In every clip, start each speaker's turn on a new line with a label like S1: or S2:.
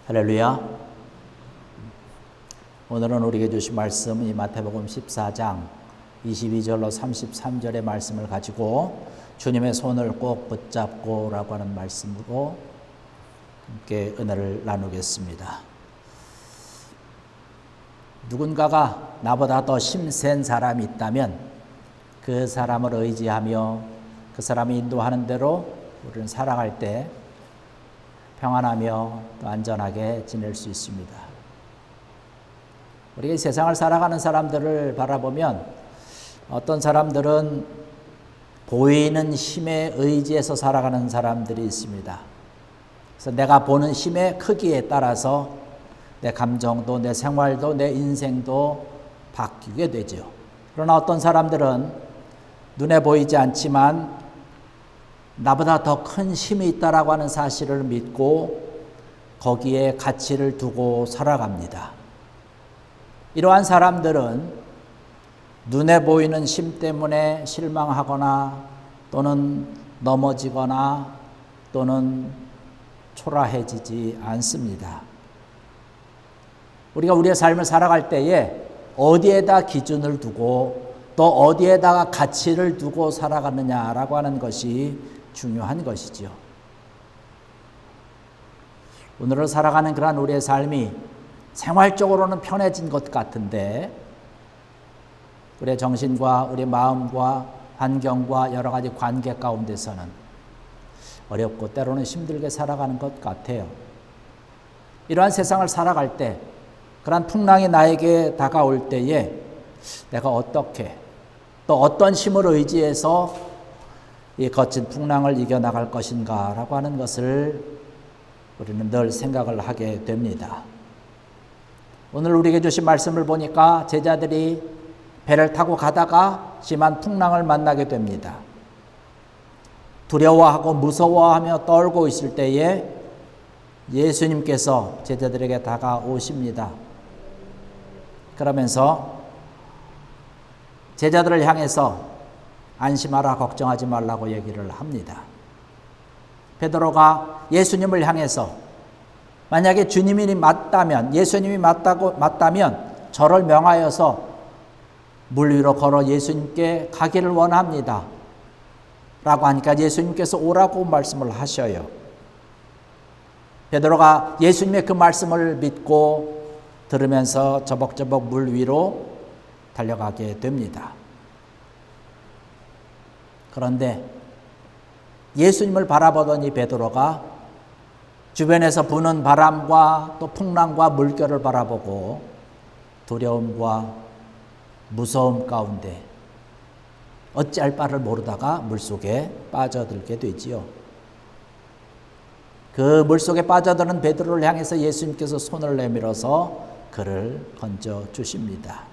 S1: 할렐루야. 오늘은 우리에게 주신 말씀이 마태복음 14장 22절로 33절의 말씀을 가지고 주님의 손을 꼭 붙잡고 라고 하는 말씀으로 함께 은혜를 나누겠습니다. 누군가가 나보다 더 힘센 사람이 있다면 그 사람을 의지하며 그 사람이 인도하는 대로 우리는 살아갈 때 평안하며 또 안전하게 지낼 수 있습니다. 우리가 이 세상을 살아가는 사람들을 바라보면 어떤 사람들은 보이는 힘에 의지해서 살아가는 사람들이 있습니다. 그래서 내가 보는 힘의 크기에 따라서 내 감정도 내 생활도 내 인생도 바뀌게 되죠. 그러나 어떤 사람들은 눈에 보이지 않지만 나보다 더 큰 힘이 있다라고 하는 사실을 믿고 거기에 가치를 두고 살아갑니다. 이러한 사람들은 눈에 보이는 힘 때문에 실망하거나 또는 넘어지거나 또는 초라해지지 않습니다. 우리가 우리의 삶을 살아갈 때에 어디에다 기준을 두고 또 어디에다가 가치를 두고 살아가느냐라고 하는 것이 중요한 것이지요. 오늘을 살아가는 그러한 우리의 삶이 생활적으로는 편해진 것 같은데 우리의 정신과 우리의 마음과 환경과 여러 가지 관계 가운데서는 어렵고 때로는 힘들게 살아가는 것 같아요. 이러한 세상을 살아갈 때 그러한 풍랑이 나에게 다가올 때에 내가 어떻게 또 어떤 힘을 의지해서 이 거친 풍랑을 이겨나갈 것인가 라고 하는 것을 우리는 늘 생각을 하게 됩니다. 오늘 우리에게 주신 말씀을 보니까 제자들이 배를 타고 가다가 심한 풍랑을 만나게 됩니다. 두려워하고 무서워하며 떨고 있을 때에 예수님께서 제자들에게 다가오십니다. 그러면서 제자들을 향해서 안심하라 걱정하지 말라고 얘기를 합니다. 베드로가 예수님을 향해서 만약에 주님이 맞다면 예수님이 맞다면 저를 명하여서 물 위로 걸어 예수님께 가기를 원합니다 라고 하니까 예수님께서 오라고 말씀을 하셔요. 베드로가 예수님의 그 말씀을 믿고 들으면서 저벅저벅 물 위로 달려가게 됩니다. 그런데 예수님을 바라보던 이 베드로가 주변에서 부는 바람과 또 풍랑과 물결을 바라보고 두려움과 무서움 가운데 어찌할 바를 모르다가 물속에 빠져들게 되지요. 그 물속에 빠져드는 베드로를 향해서 예수님께서 손을 내밀어서 그를 건져 주십니다.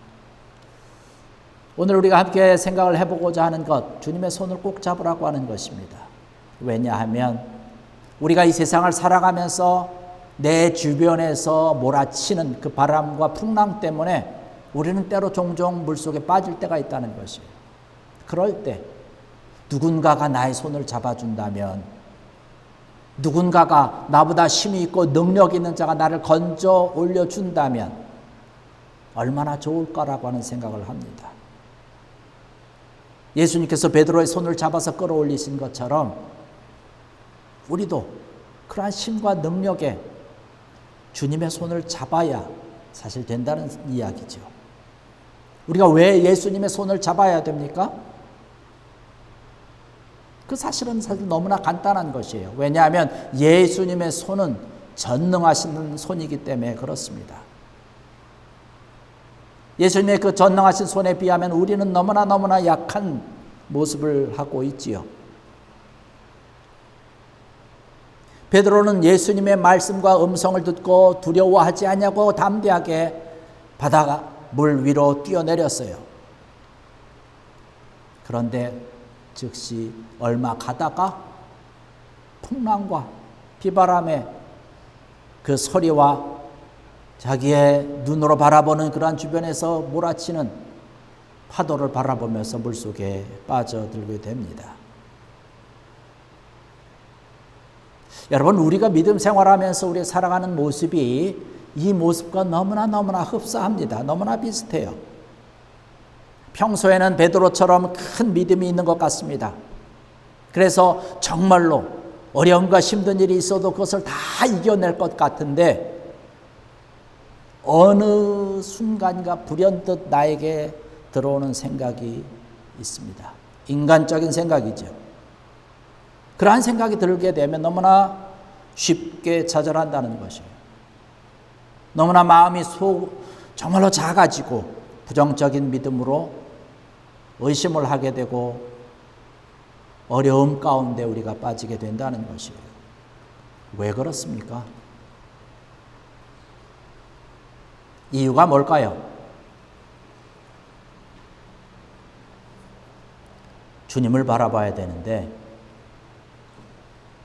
S1: 오늘 우리가 함께 생각을 해보고자 하는 것, 주님의 손을 꼭 잡으라고 하는 것입니다. 왜냐하면 우리가 이 세상을 살아가면서 내 주변에서 몰아치는 그 바람과 풍랑 때문에 우리는 때로 종종 물속에 빠질 때가 있다는 것이에요. 그럴 때 누군가가 나의 손을 잡아준다면, 누군가가 나보다 힘이 있고 능력 있는 자가 나를 건져 올려준다면 얼마나 좋을까라고 하는 생각을 합니다. 예수님께서 베드로의 손을 잡아서 끌어올리신 것처럼 우리도 그러한 힘과 능력에 주님의 손을 잡아야 사실 된다는 이야기죠. 우리가 왜 예수님의 손을 잡아야 됩니까? 그 사실은 사실 너무나 간단한 것이에요. 왜냐하면 예수님의 손은 전능하신 손이기 때문에 그렇습니다. 예수님의 그 전능하신 손에 비하면 우리는 너무나 약한 모습을 하고 있지요. 베드로는 예수님의 말씀과 음성을 듣고 두려워하지 않냐고 담대하게 바다 물 위로 뛰어내렸어요. 그런데 즉시 얼마 가다가 풍랑과 비바람의 그 소리와 자기의 눈으로 바라보는 그러한 주변에서 몰아치는 파도를 바라보면서 물속에 빠져들게 됩니다. 여러분, 우리가 믿음 생활하면서 우리 살아가는 모습이 이 모습과 너무나 흡사합니다. 너무나 비슷해요. 평소에는 베드로처럼 큰 믿음이 있는 것 같습니다. 그래서 정말로 어려움과 힘든 일이 있어도 그것을 다 이겨낼 것 같은데 어느 순간인가 불현듯 나에게 들어오는 생각이 있습니다. 인간적인 생각이죠. 그러한 생각이 들게 되면 너무나 쉽게 좌절한다는 것이에요. 너무나 마음이 정말로 작아지고 부정적인 믿음으로 의심을 하게 되고 어려움 가운데 우리가 빠지게 된다는 것이에요. 왜 그렇습니까? 이유가 뭘까요? 주님을 바라봐야 되는데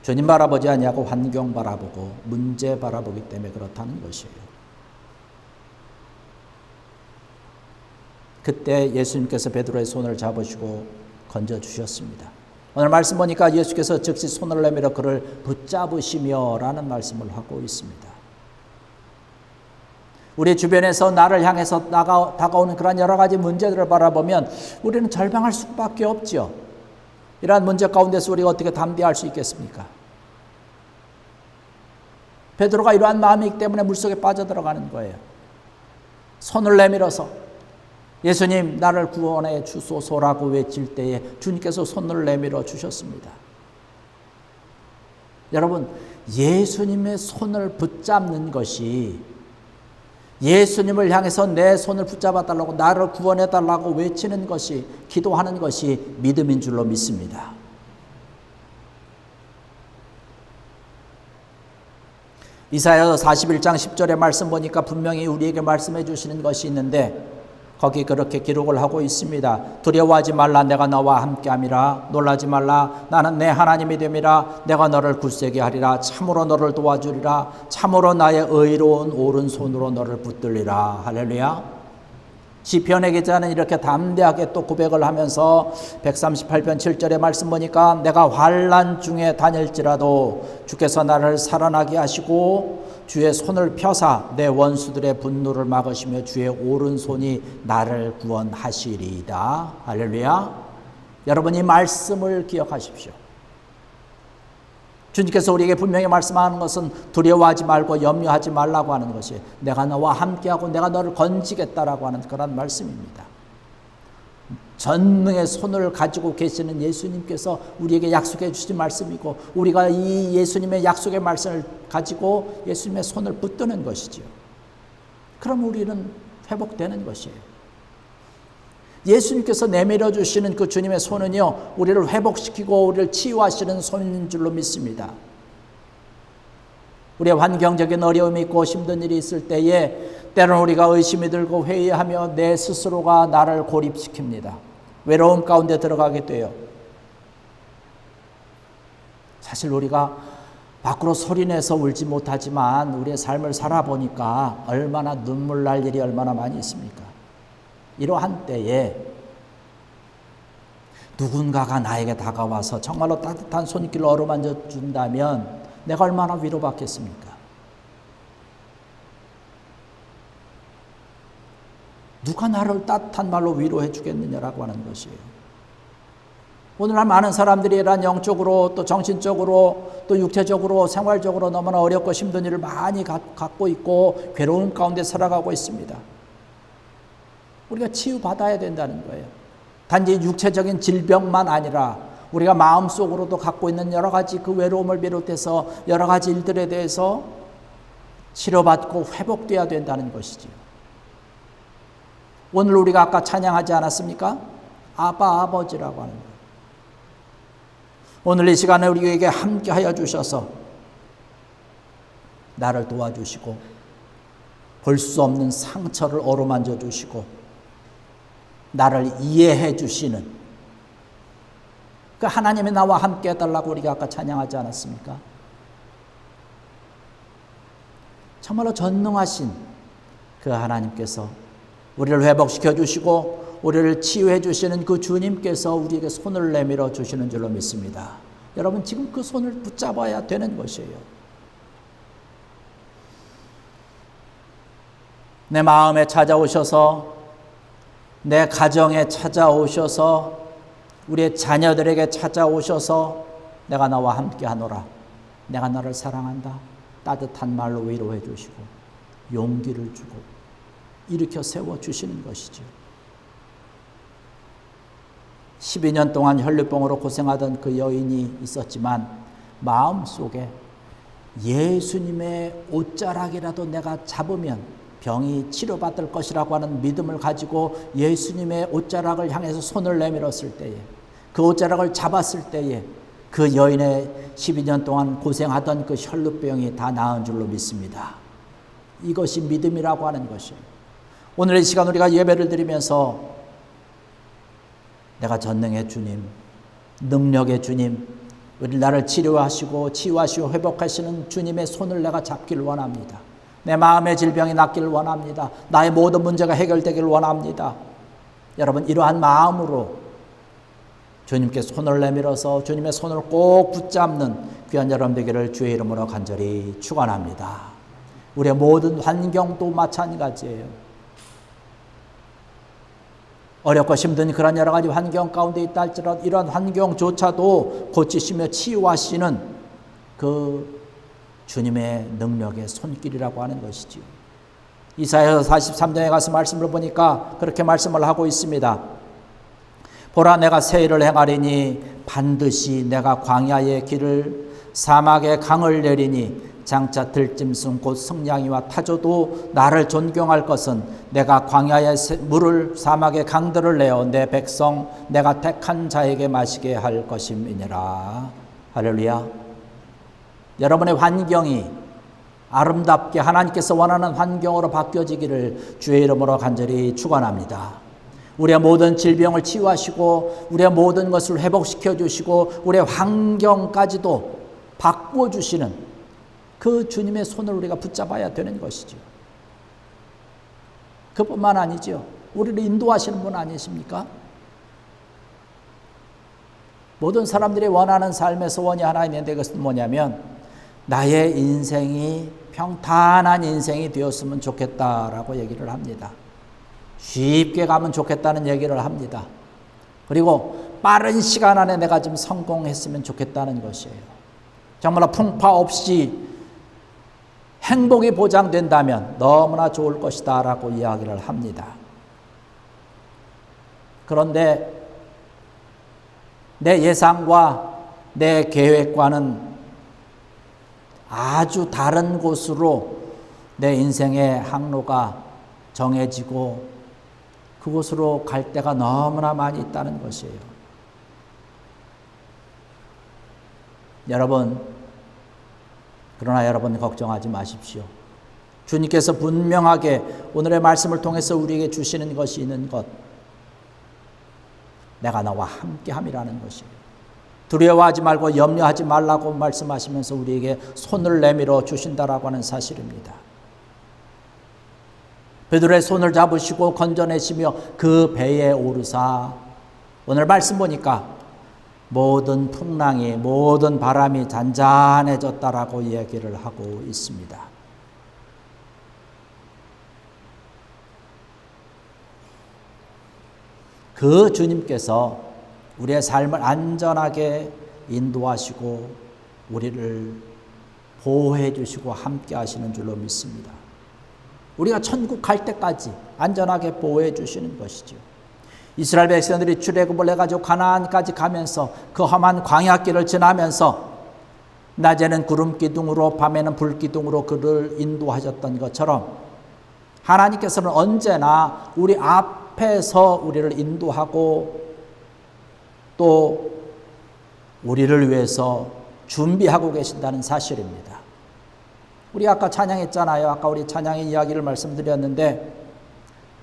S1: 주님 바라보지 아니하고 환경 바라보고 문제 바라보기 때문에 그렇다는 것이에요. 그때 예수님께서 베드로의 손을 잡으시고 건져주셨습니다. 오늘 말씀 보니까 예수께서 즉시 손을 내밀어 그를 붙잡으시며 라는 말씀을 하고 있습니다. 우리 주변에서 나를 향해서 다가오는 그런 여러 가지 문제들을 바라보면 우리는 절망할 수밖에 없죠. 이러한 문제 가운데서 우리가 어떻게 담대할 수 있겠습니까? 베드로가 이러한 마음이기 때문에 물속에 빠져들어가는 거예요. 손을 내밀어서 예수님 나를 구원해 주소서라고 외칠 때에 주님께서 손을 내밀어 주셨습니다. 여러분, 예수님의 손을 붙잡는 것이 예수님을 향해서 내 손을 붙잡아 달라고 나를 구원해 달라고 외치는 것이 기도하는 것이 믿음인 줄로 믿습니다. 이사야서 41장 10절의 말씀 보니까 분명히 우리에게 말씀해 주시는 것이 있는데 거기 그렇게 기록을 하고 있습니다. 두려워하지 말라, 내가 너와 함께함이라. 놀라지 말라, 나는 내 하나님이 됨이라. 내가 너를 굳세게 하리라. 참으로 너를 도와주리라. 참으로 나의 의로운 오른손으로 너를 붙들리라. 할렐루야. 시편의 기자는 이렇게 담대하게 또 고백을 하면서 138편 7절의 말씀 보니까 내가 환난 중에 다닐지라도 주께서 나를 살아나게 하시고 주의 손을 펴사 내 원수들의 분노를 막으시며 주의 오른손이 나를 구원하시리이다. 할렐루야. 여러분, 이 말씀을 기억하십시오. 주님께서 우리에게 분명히 말씀하는 것은 두려워하지 말고 염려하지 말라고 하는 것이 내가 너와 함께하고 내가 너를 건지겠다라고 하는 그런 말씀입니다. 전능의 손을 가지고 계시는 예수님께서 우리에게 약속해 주신 말씀이고 우리가 이 예수님의 약속의 말씀을 가지고 예수님의 손을 붙드는 것이죠. 그럼 우리는 회복되는 것이에요. 예수님께서 내밀어 주시는 그 주님의 손은요, 우리를 회복시키고 우리를 치유하시는 손인 줄로 믿습니다. 우리의 환경적인 어려움이 있고 힘든 일이 있을 때에 때로는 우리가 의심이 들고 회의하며 내 스스로가 나를 고립시킵니다. 외로움 가운데 들어가게 돼요. 사실 우리가 밖으로 소리내서 울지 못하지만 우리의 삶을 살아보니까 얼마나 눈물 날 일이 얼마나 많이 있습니까? 이러한 때에 누군가가 나에게 다가와서 정말로 따뜻한 손길로 어루만져 준다면 내가 얼마나 위로받겠습니까? 누가 나를 따뜻한 말로 위로해 주겠느냐라고 하는 것이에요. 오늘날 많은 사람들이 이런 영적으로 또 정신적으로 또 육체적으로 생활적으로 너무나 어렵고 힘든 일을 많이 갖고 있고 괴로움 가운데 살아가고 있습니다. 우리가 치유받아야 된다는 거예요. 단지 육체적인 질병만 아니라 우리가 마음속으로도 갖고 있는 여러 가지 그 외로움을 비롯해서 여러 가지 일들에 대해서 치료받고 회복돼야 된다는 것이지요. 오늘 우리가 아까 찬양하지 않았습니까? 아바 아버지라고 하는 거예요. 오늘 이 시간에 우리에게 함께 하여 주셔서 나를 도와주시고 볼 수 없는 상처를 어루만져 주시고 나를 이해해 주시는 그 하나님이 나와 함께 해달라고 우리가 아까 찬양하지 않았습니까? 정말로 전능하신 그 하나님께서 우리를 회복시켜 주시고 우리를 치유해 주시는 그 주님께서 우리에게 손을 내밀어 주시는 줄로 믿습니다. 여러분 지금 그 손을 붙잡아야 되는 것이에요. 내 마음에 찾아오셔서, 내 가정에 찾아오셔서, 우리의 자녀들에게 찾아오셔서 내가 나와 함께 하노라, 내가 너를 사랑한다, 따뜻한 말로 위로해 주시고 용기를 주고 일으켜 세워주시는 것이죠. 12년 동안 혈류병으로 고생하던 그 여인이 있었지만 마음속에 예수님의 옷자락이라도 내가 잡으면 병이 치료받을 것이라고 하는 믿음을 가지고 예수님의 옷자락을 향해서 손을 내밀었을 때에, 그 옷자락을 잡았을 때에 그 여인의 12년 동안 고생하던 그 혈루병이 다 나은 줄로 믿습니다. 이것이 믿음이라고 하는 것이에요. 오늘 이 시간 우리가 예배를 드리면서 내가 전능의 주님, 능력의 주님, 우리 나를 치료하시고 치유하시고 회복하시는 주님의 손을 내가 잡기를 원합니다. 내 마음의 질병이 낫기를 원합니다. 나의 모든 문제가 해결되기를 원합니다. 여러분 이러한 마음으로 주님께 손을 내밀어서 주님의 손을 꼭 붙잡는 귀한 여러분 되기를 주의 이름으로 간절히 축원합니다. 우리의 모든 환경도 마찬가지예요. 어렵고 힘든 그런 여러 가지 환경 가운데 있다 할지라도 이러한 환경조차도 고치시며 치유하시는 그 주님의 능력의 손길이라고 하는 것이지요. 이사야서 43장에 가서 말씀을 보니까 그렇게 말씀을 하고 있습니다. 보라, 내가 새 일을 행하리니 반드시 내가 광야의 길을 사막의 강을 내리니 장차 들짐승 곧 승냥이와 타조도 나를 존경할 것은 내가 광야의 물을 사막의 강들을 내어 내 백성 내가 택한 자에게 마시게 할 것임이니라. 할렐루야. 여러분의 환경이 아름답게 하나님께서 원하는 환경으로 바뀌어지기를 주의 이름으로 간절히 축원합니다. 우리의 모든 질병을 치유하시고 우리의 모든 것을 회복시켜 주시고 우리의 환경까지도 바꾸어 주시는 그 주님의 손을 우리가 붙잡아야 되는 것이죠. 그뿐만 아니죠. 우리를 인도하시는 분 아니십니까? 모든 사람들이 원하는 삶의 소원이 하나 있는데 그것은 뭐냐면 나의 인생이 평탄한 인생이 되었으면 좋겠다라고 얘기를 합니다. 쉽게 가면 좋겠다는 얘기를 합니다. 그리고 빠른 시간 안에 내가 좀 성공했으면 좋겠다는 것이에요. 정말로 풍파 없이 행복이 보장된다면 너무나 좋을 것이다 라고 이야기를 합니다. 그런데 내 예상과 내 계획과는 아주 다른 곳으로 내 인생의 항로가 정해지고 그곳으로 갈 때가 너무나 많이 있다는 것이에요. 그러나 여러분 걱정하지 마십시오. 주님께서 분명하게 오늘의 말씀을 통해서 우리에게 주시는 것이 있는 것, 내가 너와 함께함이라는 것이에요. 두려워하지 말고 염려하지 말라고 말씀하시면서 우리에게 손을 내밀어 주신다라고 하는 사실입니다. 베드로의 손을 잡으시고 건져내시며 그 배에 오르사, 오늘 말씀 보니까 모든 풍랑이 모든 바람이 잔잔해졌다라고 이야기를 하고 있습니다. 그 주님께서 우리의 삶을 안전하게 인도하시고 우리를 보호해 주시고 함께 하시는 줄로 믿습니다. 우리가 천국 갈 때까지 안전하게 보호해 주시는 것이죠. 이스라엘 백성들이 출애굽을 해가지고 가나안까지 가면서 그 험한 광야길을 지나면서 낮에는 구름 기둥으로 밤에는 불 기둥으로 그를 인도하셨던 것처럼 하나님께서는 언제나 우리 앞에서 우리를 인도하고 또 우리를 위해서 준비하고 계신다는 사실입니다. 우리 아까 찬양했잖아요. 아까 우리 찬양의 이야기를 말씀드렸는데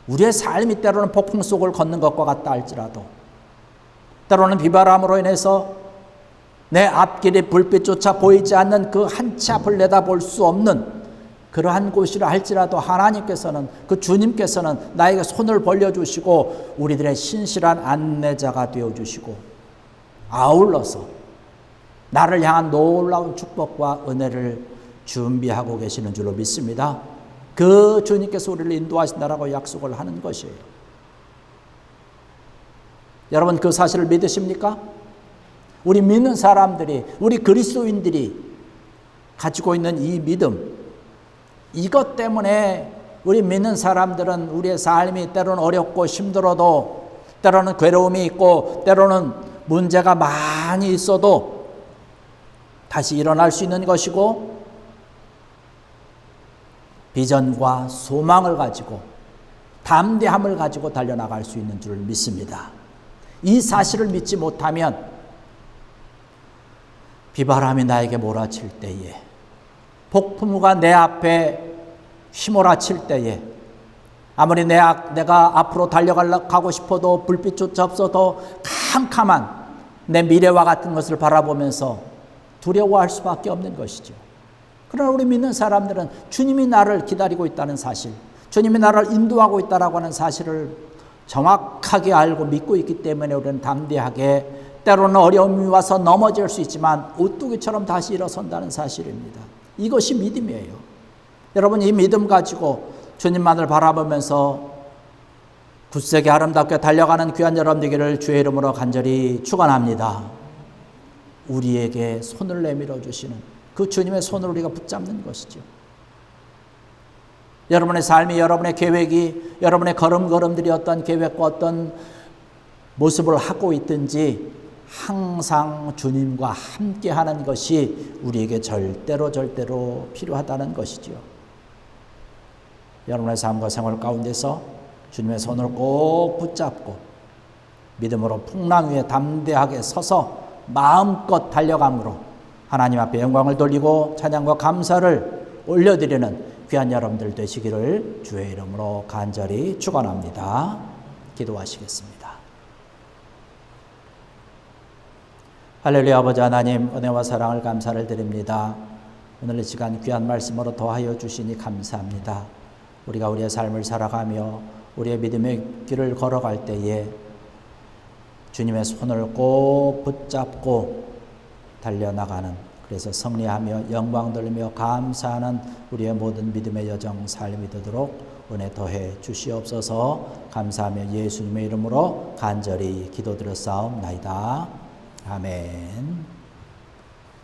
S1: 우리의 삶이 때로는 폭풍 속을 걷는 것과 같다 할지라도 때로는 비바람으로 인해서 내 앞길이 불빛조차 보이지 않는 그 한치 앞을 내다볼 수 없는 그러한 곳이라 할지라도 하나님께서는 그 주님께서는 나에게 손을 벌려주시고 우리들의 신실한 안내자가 되어주시고 아울러서 나를 향한 놀라운 축복과 은혜를 준비하고 계시는 줄로 믿습니다. 그 주님께서 우리를 인도하신다라고 약속을 하는 것이에요. 여러분 그 사실을 믿으십니까? 우리 믿는 사람들이, 우리 그리스도인들이 가지고 있는 이 믿음, 이것 때문에 우리 믿는 사람들은 우리의 삶이 때로는 어렵고 힘들어도, 때로는 괴로움이 있고, 때로는 문제가 많이 있어도 다시 일어날 수 있는 것이고, 비전과 소망을 가지고 담대함을 가지고 달려나갈 수 있는 줄 믿습니다. 이 사실을 믿지 못하면 비바람이 나에게 몰아칠 때에, 폭풍우가 내 앞에 휘몰아칠 때에, 아무리 내가 앞으로 달려가고 싶어도 불빛조차 없어도 캄캄한 내 미래와 같은 것을 바라보면서 두려워할 수밖에 없는 것이죠. 그러나 우리 믿는 사람들은 주님이 나를 기다리고 있다는 사실, 주님이 나를 인도하고 있다라고 하는 사실을 정확하게 알고 믿고 있기 때문에 우리는 담대하게, 때로는 어려움이 와서 넘어질 수 있지만 오뚜기처럼 다시 일어선다는 사실입니다. 이것이 믿음이에요. 여러분 이 믿음 가지고 주님만을 바라보면서 굳세게 아름답게 달려가는 귀한 여러분 되기를 주의 이름으로 간절히 축원합니다. 우리에게 손을 내밀어 주시는 그 주님의 손을 우리가 붙잡는 것이죠. 여러분의 삶이, 여러분의 계획이, 여러분의 걸음걸음들이 어떤 계획과 어떤 모습을 하고 있든지 항상 주님과 함께하는 것이 우리에게 절대로 필요하다는 것이죠. 여러분의 삶과 생활 가운데서 주님의 손을 꼭 붙잡고 믿음으로 풍랑 위에 담대하게 서서 마음껏 달려감으로 하나님 앞에 영광을 돌리고 찬양과 감사를 올려드리는 귀한 여러분들 되시기를 주의 이름으로 간절히 축원합니다. 기도하시겠습니다. 할렐루야. 아버지 하나님, 은혜와 사랑을 감사를 드립니다. 오늘 이 시간 귀한 말씀으로 더하여 주시니 감사합니다. 우리가 우리의 삶을 살아가며 우리의 믿음의 길을 걸어갈 때에 주님의 손을 꼭 붙잡고 달려나가는, 그래서 승리하며 영광 돌리며 감사하는 우리의 모든 믿음의 여정 삶이 되도록 은혜 더해 주시옵소서. 감사하며 예수님의 이름으로 간절히 기도드렸사옵나이다. 아멘.